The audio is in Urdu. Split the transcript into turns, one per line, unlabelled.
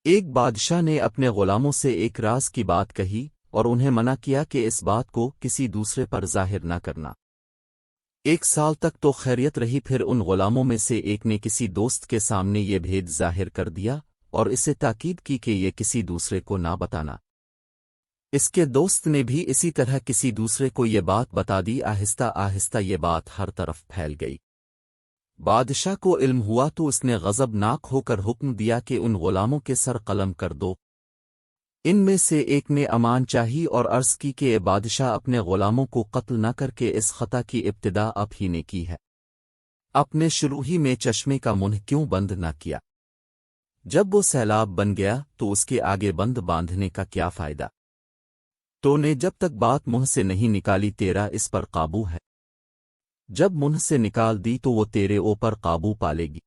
ایک بادشاہ نے اپنے غلاموں سے ایک راز کی بات کہی اور انہیں منع کیا کہ اس بات کو کسی دوسرے پر ظاہر نہ کرنا۔ 1 سال تک تو خیریت رہی، پھر ان غلاموں میں سے ایک نے کسی دوست کے سامنے یہ بھید ظاہر کر دیا اور اسے تاکید کی کہ یہ کسی دوسرے کو نہ بتانا۔ اس کے دوست نے بھی اسی طرح کسی دوسرے کو یہ بات بتا دی۔ آہستہ آہستہ یہ بات ہر طرف پھیل گئی۔ بادشاہ کو علم ہوا تو اس نے غضب ناک ہو کر حکم دیا کہ ان غلاموں کے سر قلم کر دو۔ ان میں سے ایک نے امان چاہی اور عرض کی کہ اے بادشاہ، اپنے غلاموں کو قتل نہ کر کے اس خطا کی ابتدا اب ہی نے کی ہے، اپنے شروع ہی میں چشمے کا منہ کیوں بند نہ کیا؟ جب وہ سیلاب بن گیا تو اس کے آگے بند باندھنے کا کیا فائدہ؟ تو نے جب تک بات منہ سے نہیں نکالی تیرا اس پر قابو ہے، جب منہ سے نکال دی تو وہ تیرے اوپر قابو پالے گی۔